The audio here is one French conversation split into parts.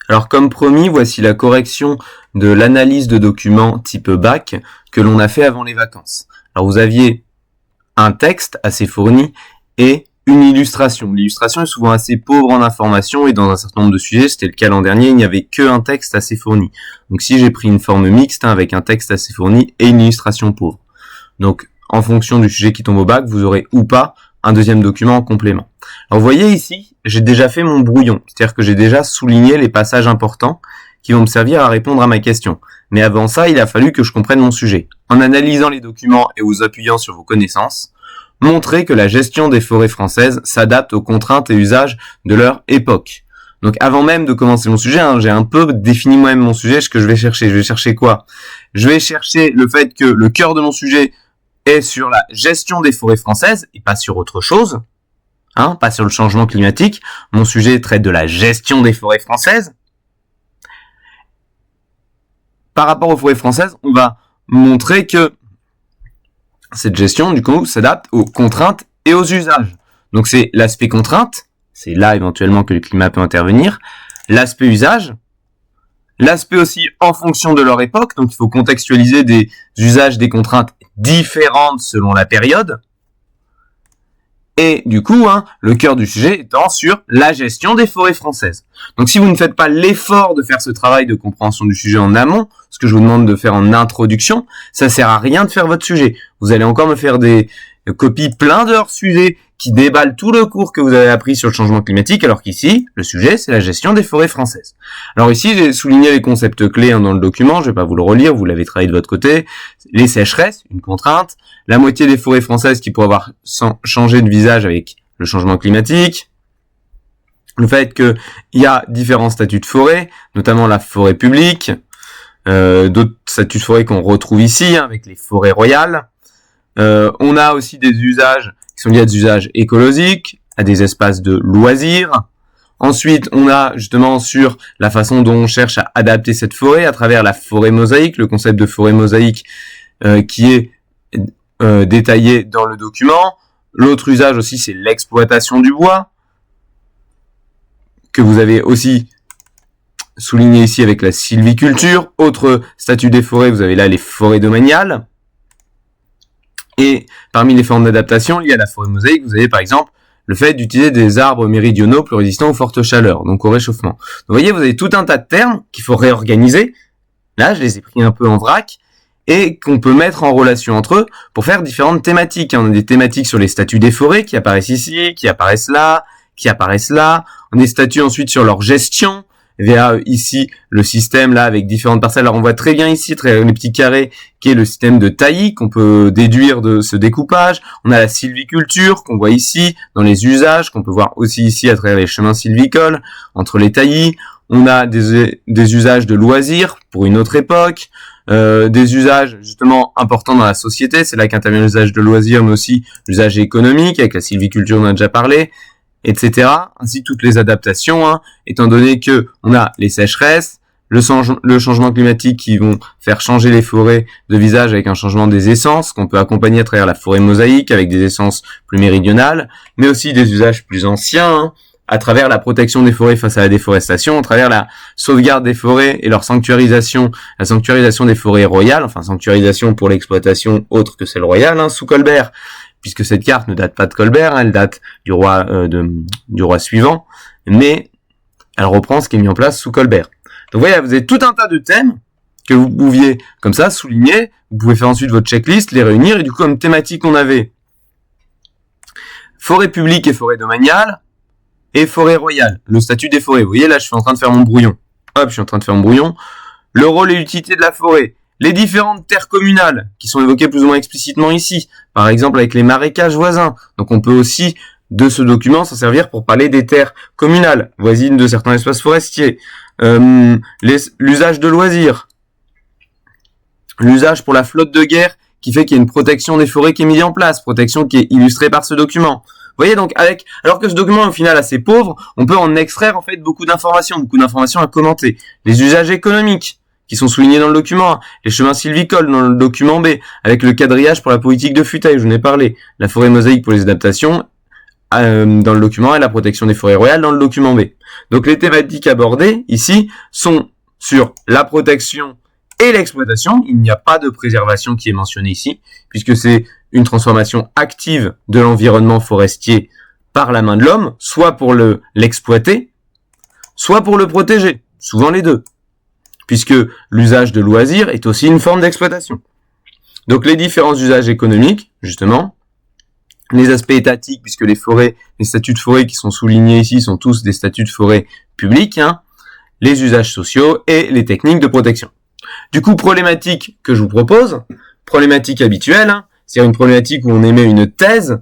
Alors comme promis, voici la correction de l'analyse de documents type bac que l'on a fait avant les vacances. Alors vous aviez un texte assez fourni et une illustration. L'illustration est souvent assez pauvre en informations et dans un certain nombre de sujets, c'était le cas l'an dernier, il n'y avait qu'un texte assez fourni. Donc si j'ai pris une forme mixte avec un texte assez fourni et une illustration pauvre. Donc en fonction du sujet qui tombe au bac, vous aurez ou pas un deuxième document en complément. Alors vous voyez ici, j'ai déjà fait mon brouillon, c'est-à-dire que j'ai déjà souligné les passages importants qui vont me servir à répondre à ma question. Mais avant ça, il a fallu que je comprenne mon sujet. En analysant les documents et vous appuyant sur vos connaissances, montrez que la gestion des forêts françaises s'adapte aux contraintes et usages de leur époque. Donc avant même de commencer mon sujet, j'ai un peu défini moi-même mon sujet, ce que je vais chercher. Je vais chercher quoi ? Je vais chercher le fait que le cœur de mon sujet est sur la gestion des forêts françaises et pas sur autre chose, pas sur le changement climatique. Mon sujet traite de la gestion des forêts françaises. Par rapport aux forêts françaises, on va montrer que cette gestion, du coup, s'adapte aux contraintes et aux usages. Donc c'est l'aspect contrainte, c'est là éventuellement que le climat peut intervenir, l'aspect usage, l'aspect aussi en fonction de leur époque, donc il faut contextualiser des usages, des contraintes différentes selon la période, et du coup, le cœur du sujet étant sur la gestion des forêts françaises. Donc si vous ne faites pas l'effort de faire ce travail de compréhension du sujet en amont, ce que je vous demande de faire en introduction, ça sert à rien de faire votre sujet. Vous allez encore me faire des copies plein de hors-sujets qui déballent tout le cours que vous avez appris sur le changement climatique, alors qu'ici, le sujet, c'est la gestion des forêts françaises. Alors ici, j'ai souligné les concepts clés dans le document, je vais pas vous le relire, vous l'avez travaillé de votre côté. Les sécheresses, une contrainte, la moitié des forêts françaises qui pourraient avoir changé de visage avec le changement climatique, le fait qu'il y a différents statuts de forêt, notamment la forêt publique, d'autres statuts de forêt qu'on retrouve ici, avec les forêts royales. On a aussi des usages qui sont liés à des usages écologiques, à des espaces de loisirs. Ensuite, on a justement sur la façon dont on cherche à adapter cette forêt à travers la forêt mosaïque, le concept de forêt mosaïque qui est détaillé dans le document. L'autre usage aussi, c'est l'exploitation du bois, que vous avez aussi souligné ici avec la sylviculture. Autre statut des forêts, vous avez là les forêts domaniales. Et parmi les formes d'adaptation liées à la forêt mosaïque, vous avez par exemple le fait d'utiliser des arbres méridionaux plus résistants aux fortes chaleurs, donc au réchauffement. Donc vous voyez, vous avez tout un tas de termes qu'il faut réorganiser. Là, je les ai pris un peu en vrac et qu'on peut mettre en relation entre eux pour faire différentes thématiques. On a des thématiques sur les statuts des forêts qui apparaissent ici, qui apparaissent là, qui apparaissent là. On a des statuts ensuite sur leur gestion, via ici le système là avec différentes parcelles. Alors on voit très bien ici les petits carrés qui est le système de taillis qu'on peut déduire de ce découpage. On a la sylviculture qu'on voit ici dans les usages qu'on peut voir aussi ici à travers les chemins sylvicoles entre les taillis. On a des usages de loisirs pour une autre époque, des usages justement importants dans la société. C'est là qu'intervient l'usage de loisirs mais aussi l'usage économique avec la sylviculture on a déjà parlé, etc. Ainsi toutes les adaptations, étant donné que on a les sécheresses, le changement climatique qui vont faire changer les forêts de visage avec un changement des essences qu'on peut accompagner à travers la forêt mosaïque avec des essences plus méridionales, mais aussi des usages plus anciens, à travers la protection des forêts face à la déforestation, à travers la sauvegarde des forêts et leur sanctuarisation, la sanctuarisation des forêts royales, enfin sanctuarisation pour l'exploitation autre que celle royale, sous Colbert, puisque cette carte ne date pas de Colbert, elle date du roi suivant, mais elle reprend ce qui est mis en place sous Colbert. Donc voilà, vous avez tout un tas de thèmes que vous pouviez comme ça souligner, vous pouvez faire ensuite votre checklist, les réunir, et du coup comme thématique on avait forêt publique et forêt domaniale, et forêt royale, le statut des forêts. Vous voyez là je suis en train de faire mon brouillon. Le rôle et l'utilité de la forêt. Les différentes terres communales qui sont évoquées plus ou moins explicitement ici, par exemple avec les marécages voisins. Donc on peut aussi, de ce document, s'en servir pour parler des terres communales, voisines de certains espaces forestiers. L'usage de loisirs. L'usage pour la flotte de guerre qui fait qu'il y a une protection des forêts qui est mise en place, protection qui est illustrée par ce document. Vous voyez donc, alors que ce document est au final assez pauvre, on peut en extraire en fait beaucoup d'informations à commenter. Les usages économiques qui sont soulignés dans le document, les chemins sylvicoles dans le document B, avec le quadrillage pour la politique de futail, je vous en ai parlé, la forêt mosaïque pour les adaptations, dans le document A et la protection des forêts royales dans le document B. Donc les thématiques abordées ici sont sur la protection et l'exploitation. Il n'y a pas de préservation qui est mentionnée ici, puisque c'est une transformation active de l'environnement forestier par la main de l'homme, soit pour l'exploiter, soit pour le protéger, souvent les deux, puisque l'usage de loisirs est aussi une forme d'exploitation. Donc les différents usages économiques, justement, les aspects étatiques, puisque les forêts, les statuts de forêt qui sont soulignés ici sont tous des statuts de forêt publics, les usages sociaux et les techniques de protection. Du coup, problématique que je vous propose, problématique habituelle, c'est une problématique où on émet une thèse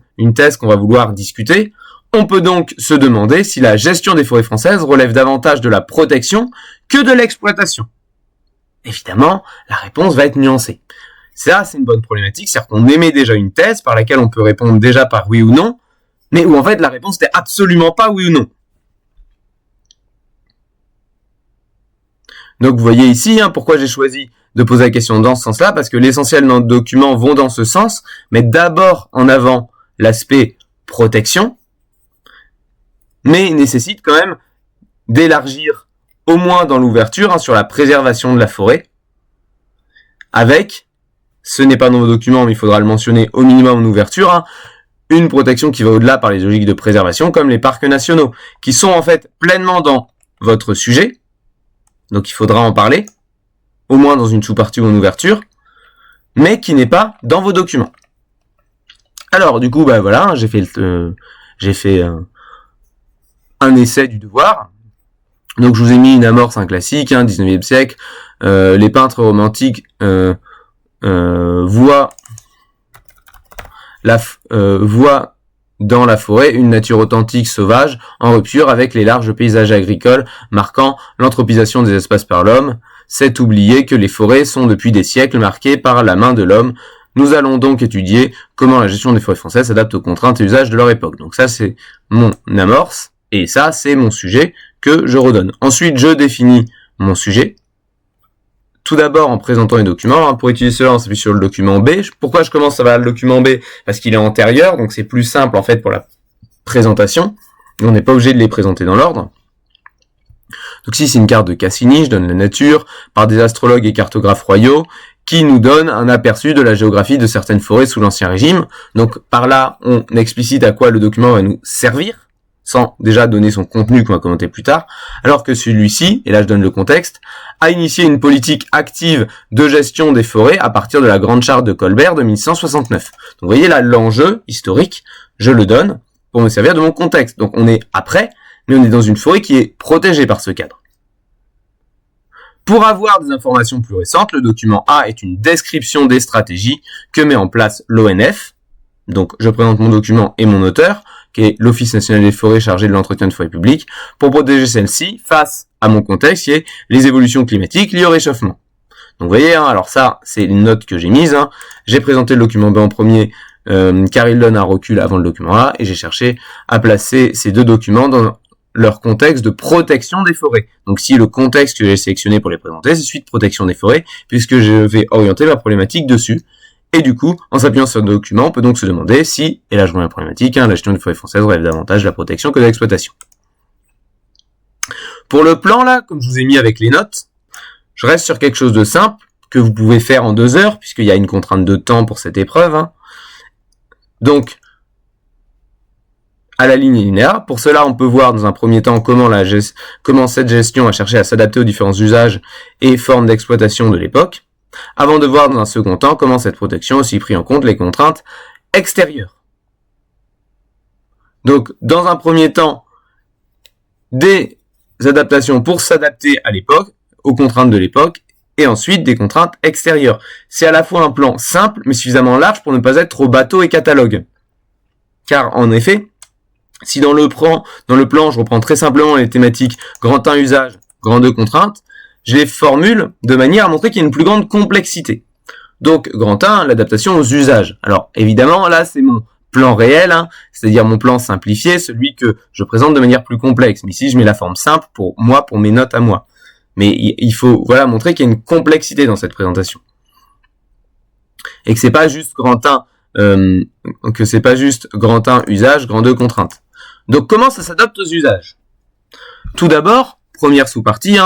qu'on va vouloir discuter. On peut donc se demander si la gestion des forêts françaises relève davantage de la protection que de l'exploitation. Évidemment, la réponse va être nuancée. Ça, c'est une bonne problématique, c'est-à-dire qu'on émet déjà une thèse par laquelle on peut répondre déjà par oui ou non, mais où en fait la réponse n'était absolument pas oui ou non. Donc vous voyez ici pourquoi j'ai choisi de poser la question dans ce sens-là, parce que l'essentiel de notre document vont dans ce sens, mais d'abord en avant l'aspect protection, mais il nécessite quand même d'élargir au moins dans l'ouverture sur la préservation de la forêt, avec, ce n'est pas dans vos documents mais il faudra le mentionner au minimum en ouverture, une protection qui va au-delà par les logiques de préservation comme les parcs nationaux, qui sont en fait pleinement dans votre sujet, donc il faudra en parler, au moins dans une sous-partie ou en ouverture, mais qui n'est pas dans vos documents. Alors du coup, voilà, j'ai fait un essai du devoir. Donc je vous ai mis une amorce, un classique, 19e siècle. Les peintres romantiques voient dans la forêt une nature authentique sauvage en rupture avec les larges paysages agricoles marquant l'anthropisation des espaces par l'homme. C'est oublier que les forêts sont depuis des siècles marquées par la main de l'homme. Nous allons donc étudier comment la gestion des forêts françaises s'adapte aux contraintes et usages de leur époque. Donc ça c'est mon amorce et ça c'est mon sujet que je redonne. Ensuite je définis mon sujet. Tout d'abord en présentant les documents. Pour étudier cela, on s'appuie sur le document B. Pourquoi je commence par le document B? Parce qu'il est antérieur, donc c'est plus simple en fait pour la présentation. On n'est pas obligé de les présenter dans l'ordre. Donc ici c'est une carte de Cassini, je donne la nature, par des astrologues et cartographes royaux, qui nous donnent un aperçu de la géographie de certaines forêts sous l'Ancien Régime. Donc par là, on explicite à quoi le document va nous servir, sans déjà donner son contenu qu'on va commenter plus tard, alors que celui-ci, et là je donne le contexte, a initié une politique active de gestion des forêts à partir de la Grande Charte de Colbert de 1669. Donc vous voyez là l'enjeu historique, je le donne pour me servir de mon contexte. Donc on est après, mais on est dans une forêt qui est protégée par ce cadre. Pour avoir des informations plus récentes, le document A est une description des stratégies que met en place l'ONF. Donc je présente mon document et mon auteur, qui est l'Office national des forêts chargé de l'entretien de forêts publiques, pour protéger celles-ci face à mon contexte qui est les évolutions climatiques liées au réchauffement. Donc vous voyez, alors ça c'est une note que j'ai mise. J'ai présenté le document B en premier, car il donne un recul avant le document A, et j'ai cherché à placer ces deux documents dans leur contexte de protection des forêts. Donc si le contexte que j'ai sélectionné pour les présenter, c'est celui de protection des forêts, puisque je vais orienter ma problématique dessus. Et du coup, en s'appuyant sur le document, on peut donc se demander si, et là je vois la problématique, la gestion des forêts françaises relève davantage de la protection que de l'exploitation. Pour le plan là, comme je vous ai mis avec les notes, je reste sur quelque chose de simple, que vous pouvez faire en 2 heures, puisqu'il y a une contrainte de temps pour cette épreuve. Donc, à la ligne linéaire. Pour cela, on peut voir dans un premier temps comment cette gestion a cherché à s'adapter aux différents usages et formes d'exploitation de l'époque, avant de voir dans un second temps comment cette protection a aussi pris en compte les contraintes extérieures. Donc, dans un premier temps, des adaptations pour s'adapter à l'époque, aux contraintes de l'époque, et ensuite des contraintes extérieures. C'est à la fois un plan simple, mais suffisamment large pour ne pas être trop bateau et catalogue. Car, en effet, si dans le plan, je reprends très simplement les thématiques grand 1 usage, grand 2 contraintes, je les formule de manière à montrer qu'il y a une plus grande complexité. Donc, grand 1, l'adaptation aux usages. Alors, évidemment, là, c'est mon plan réel, c'est-à-dire mon plan simplifié, celui que je présente de manière plus complexe. Mais ici, je mets la forme simple pour moi, pour mes notes à moi. Mais il faut, montrer qu'il y a une complexité dans cette présentation. Et que c'est pas juste grand 1 que c'est pas juste grand 1 usage, grand 2 contrainte. Donc comment ça s'adapte aux usages? Tout d'abord, première sous-partie,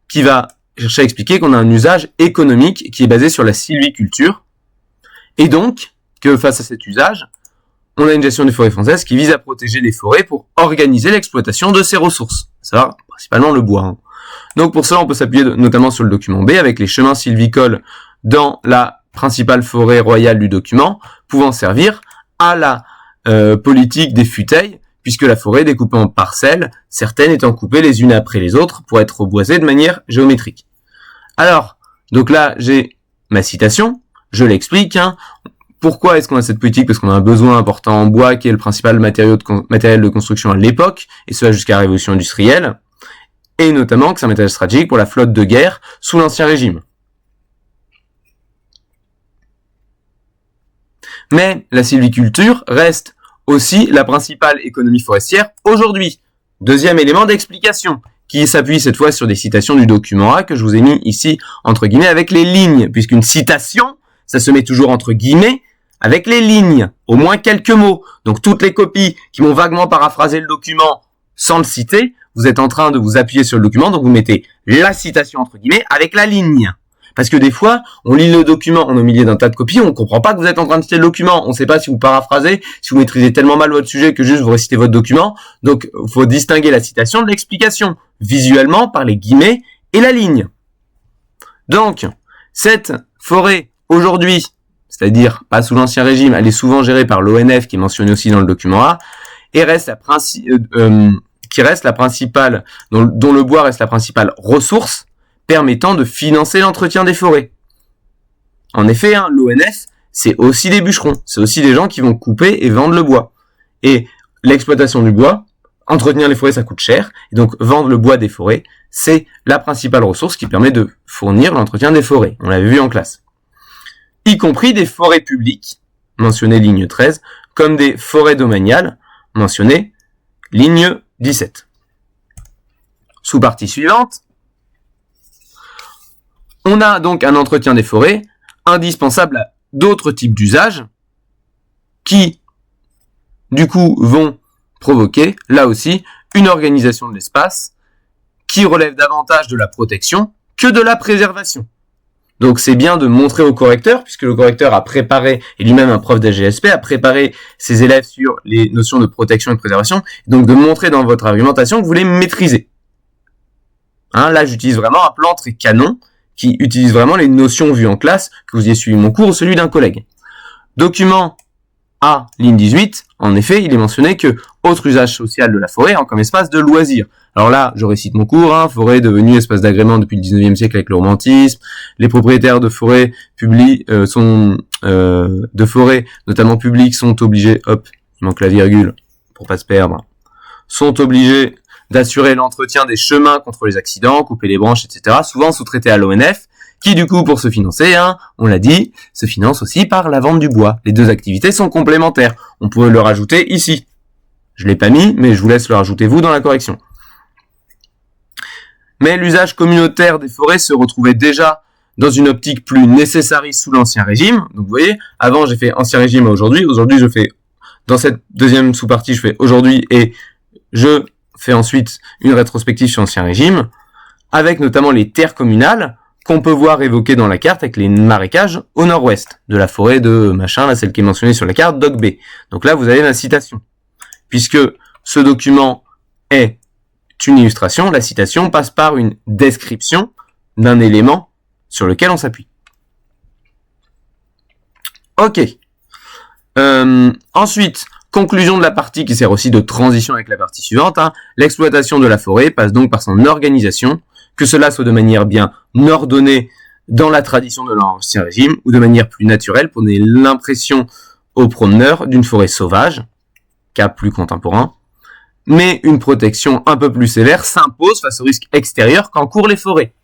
qui va chercher à expliquer qu'on a un usage économique qui est basé sur la sylviculture, et donc que face à cet usage, on a une gestion des forêts françaises qui vise à protéger les forêts pour organiser l'exploitation de ces ressources, ça principalement le bois. Donc pour cela, on peut s'appuyer notamment sur le document B avec les chemins sylvicoles dans la principale forêt royale du document, pouvant servir à la politique des futaies, puisque la forêt est découpée en parcelles, certaines étant coupées les unes après les autres pour être reboisées de manière géométrique. Alors, donc là, j'ai ma citation, je l'explique. Pourquoi est-ce qu'on a cette politique? Parce qu'on a un besoin important en bois, qui est le principal matériel de construction à l'époque, et cela jusqu'à la révolution industrielle, et notamment que c'est un matériel stratégique pour la flotte de guerre sous l'Ancien Régime. Mais la sylviculture reste aussi la principale économie forestière aujourd'hui. Deuxième élément d'explication, qui s'appuie cette fois sur des citations du document A que je vous ai mis ici entre guillemets avec les lignes, puisqu'une citation, ça se met toujours entre guillemets avec les lignes, au moins quelques mots. Donc toutes les copies qui m'ont vaguement paraphrasé le document sans le citer, vous êtes en train de vous appuyer sur le document, donc vous mettez la citation entre guillemets avec la ligne. Parce que des fois, on lit le document, on est au milieu d'un tas de copies, on comprend pas que vous êtes en train de citer le document. On sait pas si vous paraphrasez, si vous maîtrisez tellement mal votre sujet que juste vous récitez votre document. Donc, faut distinguer la citation de l'explication, visuellement par les guillemets et la ligne. Donc, cette forêt, aujourd'hui, c'est-à-dire pas sous l'Ancien Régime, elle est souvent gérée par l'ONF, qui est mentionné aussi dans le document A, et reste la principale, dont le bois reste la principale ressource, permettant de financer l'entretien des forêts. En effet, l'ONF, c'est aussi des bûcherons, c'est aussi des gens qui vont couper et vendre le bois. Et l'exploitation du bois, entretenir les forêts, ça coûte cher, et donc vendre le bois des forêts, c'est la principale ressource qui permet de fournir l'entretien des forêts. On l'avait vu en classe. Y compris des forêts publiques, mentionnées ligne 13, comme des forêts domaniales, mentionnées ligne 17. Sous-partie suivante. On a donc un entretien des forêts indispensable à d'autres types d'usages qui, du coup, vont provoquer, là aussi, une organisation de l'espace qui relève davantage de la protection que de la préservation. Donc c'est bien de montrer au correcteur, puisque le correcteur a préparé, et lui-même un prof d'AGSP, a préparé ses élèves sur les notions de protection et de préservation, donc de montrer dans votre argumentation que vous les maîtrisez. Là, j'utilise vraiment un plan très canon, qui utilise vraiment les notions vues en classe, que vous ayez suivi mon cours ou celui d'un collègue. Document A, ligne 18, en effet, il est mentionné que autre usage social de la forêt comme espace de loisir. Alors là, je récite mon cours, forêt devenue espace d'agrément depuis le 19e siècle avec le romantisme. Les propriétaires de forêts publiques de forêts, notamment publiques, sont obligés, il manque la virgule pour pas se perdre, sont obligés d'assurer l'entretien des chemins contre les accidents, couper les branches, etc., souvent sous-traités à l'ONF, qui du coup, pour se financer, on l'a dit, se finance aussi par la vente du bois. Les deux activités sont complémentaires. On pourrait le rajouter ici. Je l'ai pas mis, mais je vous laisse le rajouter vous dans la correction. Mais l'usage communautaire des forêts se retrouvait déjà dans une optique plus nécessariste sous l'Ancien Régime. Donc vous voyez, avant j'ai fait Ancien Régime à aujourd'hui. Aujourd'hui je fais, dans cette deuxième sous-partie, je fais aujourd'hui et je fais ensuite une rétrospective sur l'Ancien Régime, avec notamment les terres communales qu'on peut voir évoquées dans la carte avec les marécages au nord-ouest de la forêt de machin, là celle qui est mentionnée sur la carte, Doc B. Donc là vous avez ma citation. Puisque ce document est une illustration, la citation passe par une description d'un élément sur lequel on s'appuie. Ok. Ensuite, conclusion de la partie qui sert aussi de transition avec la partie suivante. L'exploitation de la forêt passe donc par son organisation, que cela soit de manière bien ordonnée dans la tradition de l'Ancien Régime ou de manière plus naturelle pour donner l'impression aux promeneurs d'une forêt sauvage, cas plus contemporain, mais une protection un peu plus sévère s'impose face aux risques extérieurs qu'encourent les forêts.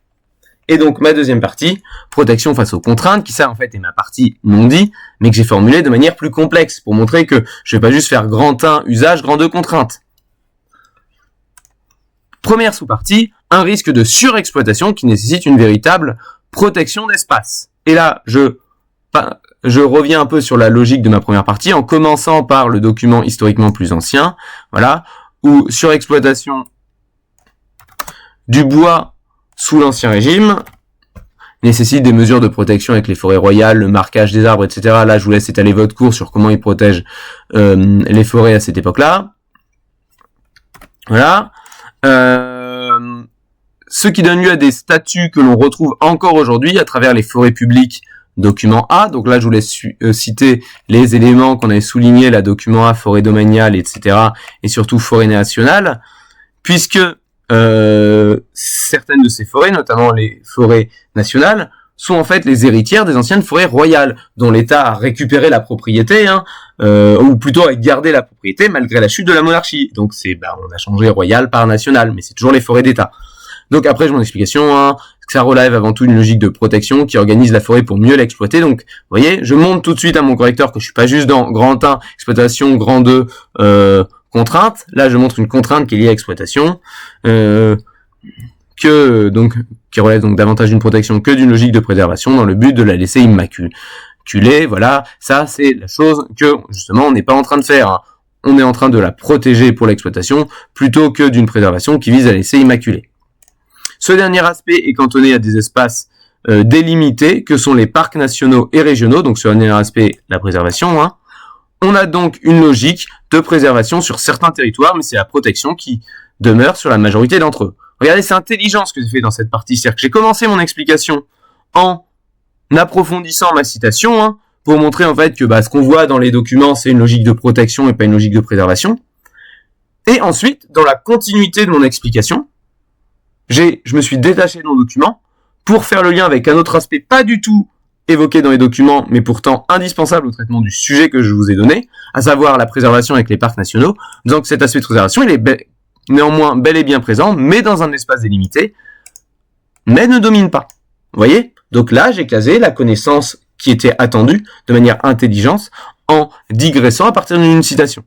Et donc ma deuxième partie, protection face aux contraintes, qui ça en fait est ma partie non dit, mais que j'ai formulée de manière plus complexe, pour montrer que je vais pas juste faire grand 1 usage, grand 2 contraintes. Première sous-partie, un risque de surexploitation qui nécessite une véritable protection d'espace. Et là, je je reviens un peu sur la logique de ma première partie en commençant par le document historiquement plus ancien, voilà, où surexploitation du bois sous l'Ancien Régime nécessite des mesures de protection avec les forêts royales, le marquage des arbres, etc. Là, je vous laisse étaler votre cours sur comment ils protègent les forêts à cette époque-là. Voilà. Ce qui donne lieu à des statuts que l'on retrouve encore aujourd'hui à travers les forêts publiques, document A. Donc là, je vous laisse citer les éléments qu'on avait soulignés, la document A, forêt domaniale, etc. et surtout forêt nationale, puisque certaines de ces forêts, notamment les forêts nationales, sont en fait les héritières des anciennes forêts royales, dont l'État a récupéré la propriété, ou plutôt a gardé la propriété malgré la chute de la monarchie. Donc on a changé royal par national, mais c'est toujours les forêts d'État. Donc après, mon explication, ça relève avant tout une logique de protection qui organise la forêt pour mieux l'exploiter. Donc, vous voyez, je montre tout de suite à mon correcteur que je suis pas juste dans grand 1, exploitation, grand 2, contrainte. Là, je montre une contrainte qui est liée à l'exploitation, qui relève donc davantage d'une protection que d'une logique de préservation dans le but de la laisser immaculée. Voilà, ça c'est la chose que justement on n'est pas en train de faire. On est en train de la protéger pour l'exploitation plutôt que d'une préservation qui vise à laisser immaculée. Ce dernier aspect est cantonné à des espaces délimités que sont les parcs nationaux et régionaux. Donc ce dernier aspect, la préservation. On a donc une logique de préservation sur certains territoires, mais c'est la protection qui demeure sur la majorité d'entre eux. Regardez, c'est intelligent ce que j'ai fait dans cette partie. C'est-à-dire que j'ai commencé mon explication en approfondissant ma citation, pour montrer en fait que ce qu'on voit dans les documents, c'est une logique de protection et pas une logique de préservation. Et ensuite, dans la continuité de mon explication, je me suis détaché de mon document pour faire le lien avec un autre aspect pas du tout évoqué dans les documents, mais pourtant indispensable au traitement du sujet que je vous ai donné, à savoir la préservation avec les parcs nationaux. Donc cet aspect de préservation, il est néanmoins bel et bien présent, mais dans un espace délimité, mais ne domine pas. Vous voyez ? Donc là, j'ai casé la connaissance qui était attendue de manière intelligente en digressant à partir d'une citation.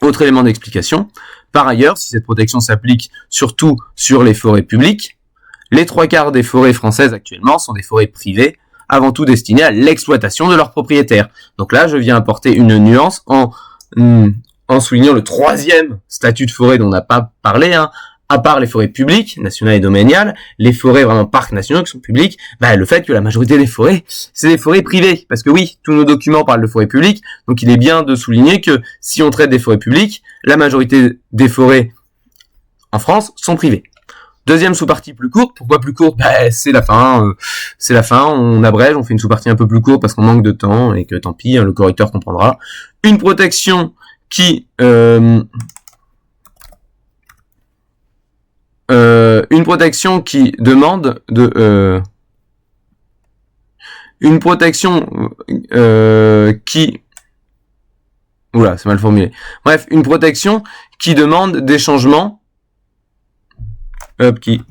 Autre élément d'explication. Par ailleurs, si cette protection s'applique surtout sur les forêts publiques, les 3/4 des forêts françaises actuellement sont des forêts privées, avant tout destinées à l'exploitation de leurs propriétaires. Donc là, je viens apporter une nuance en soulignant le troisième statut de forêt dont on n'a pas parlé, à part les forêts publiques, nationales et domaniales, les forêts vraiment parcs nationaux qui sont publics, le fait que la majorité des forêts, c'est des forêts privées. Parce que oui, tous nos documents parlent de forêts publiques, donc il est bien de souligner que si on traite des forêts publiques, la majorité des forêts en France sont privées. Deuxième sous-partie plus courte. Pourquoi plus courte ? C'est la fin. On abrège, on fait une sous-partie un peu plus courte parce qu'on manque de temps et que tant pis, le correcteur comprendra. Une protection qui demande de une protection qui oula, c'est mal formulé. Bref, une protection qui demande des changements qui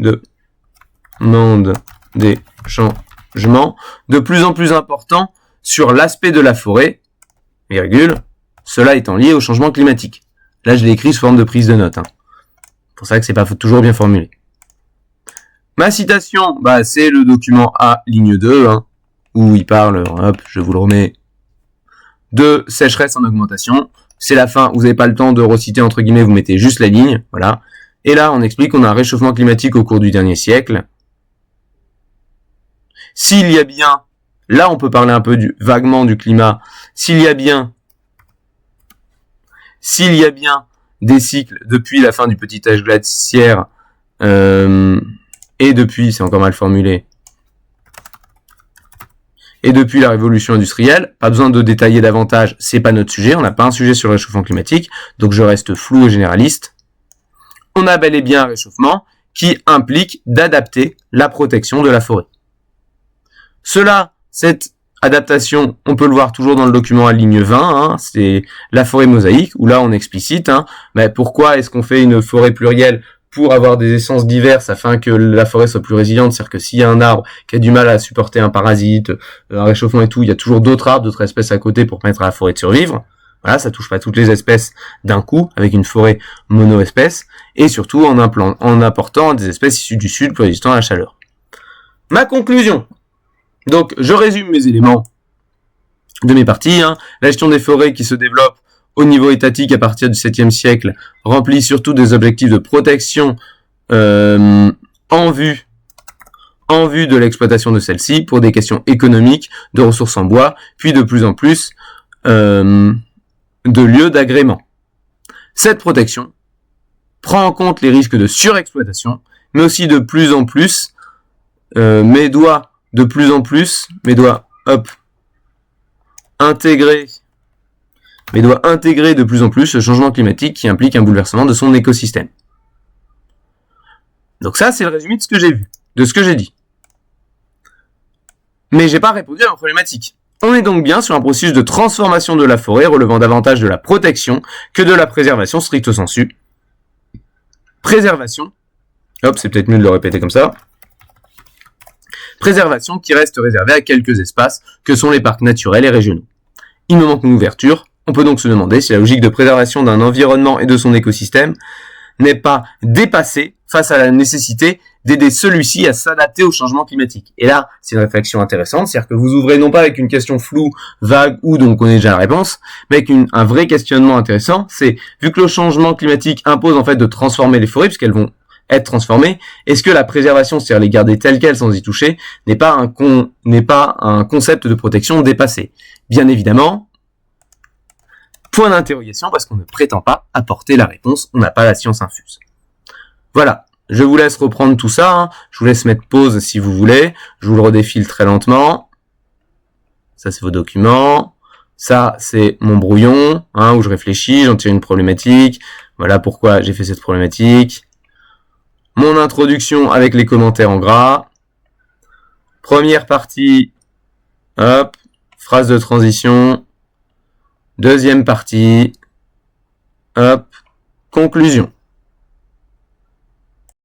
demande des changements de plus en plus importants sur l'aspect de la forêt, virgule, cela étant lié au changement climatique. Là, je l'ai écrit sous forme de prise de notes. C'est pour ça que c'est pas toujours bien formulé. Ma citation, c'est le document A, ligne 2, où il parle, je vous le remets, de sécheresse en augmentation. C'est la fin, vous n'avez pas le temps de reciter entre guillemets, vous mettez juste la ligne, voilà. Et là, on explique qu'on a un réchauffement climatique au cours du dernier siècle. S'il y a bien, là on peut parler un peu vaguement du climat, s'il y a bien des cycles depuis la fin du petit âge glaciaire, et depuis, c'est encore mal formulé, et depuis la révolution industrielle, pas besoin de détailler davantage, c'est pas notre sujet, on n'a pas un sujet sur le réchauffement climatique, donc je reste flou et généraliste. On a bel et bien un réchauffement qui implique d'adapter la protection de la forêt. Cette adaptation, on peut le voir toujours dans le document à ligne 20, c'est la forêt mosaïque, où là on explicite, pourquoi est-ce qu'on fait une forêt plurielle pour avoir des essences diverses afin que la forêt soit plus résiliente, c'est-à-dire que s'il y a un arbre qui a du mal à supporter un parasite, un réchauffement et tout, il y a toujours d'autres arbres, d'autres espèces à côté pour permettre à la forêt de survivre. Voilà, ça touche pas toutes les espèces d'un coup, avec une forêt mono-espèce, et surtout en apportant des espèces issues du sud plus résistantes à la chaleur. Ma conclusion. Donc, je résume mes éléments de mes parties. La gestion des forêts qui se développe au niveau étatique à partir du 7e siècle remplit surtout des objectifs de protection en vue de l'exploitation de celle-ci pour des questions économiques, de ressources en bois, puis de plus en plus de lieux d'agrément. Cette protection prend en compte les risques de surexploitation, mais aussi de plus en plus, doit intégrer de plus en plus le changement climatique qui implique un bouleversement de son écosystème. Donc ça, c'est le résumé de ce que j'ai vu, de ce que j'ai dit. Mais j'ai pas répondu à la problématique. On est donc bien sur un processus de transformation de la forêt relevant davantage de la protection que de la préservation stricto sensu. Préservation, c'est peut-être mieux de le répéter comme ça. Préservation qui reste réservée à quelques espaces que sont les parcs naturels et régionaux. Il me manque une ouverture. On peut donc se demander si la logique de préservation d'un environnement et de son écosystème n'est pas dépassée face à la nécessité d'aider celui-ci à s'adapter au changement climatique. Et là, c'est une réflexion intéressante, c'est-à-dire que vous ouvrez non pas avec une question floue, vague, ou dont on connaît déjà la réponse, mais avec un vrai questionnement intéressant, c'est, vu que le changement climatique impose en fait de transformer les forêts, puisqu'elles vont être transformées, est-ce que la préservation, c'est-à-dire les garder telles quelles sans y toucher, n'est pas un concept de protection dépassé? Bien évidemment, point d'interrogation, parce qu'on ne prétend pas apporter la réponse, on n'a pas la science infuse. Voilà, je vous laisse reprendre tout ça, je vous laisse mettre pause si vous voulez, je vous le redéfile très lentement. Ça, c'est vos documents. Ça, c'est mon brouillon, où je réfléchis, j'en tire une problématique. Voilà pourquoi j'ai fait cette problématique. Mon introduction avec les commentaires en gras. Première partie, phrase de transition. Deuxième partie, conclusion.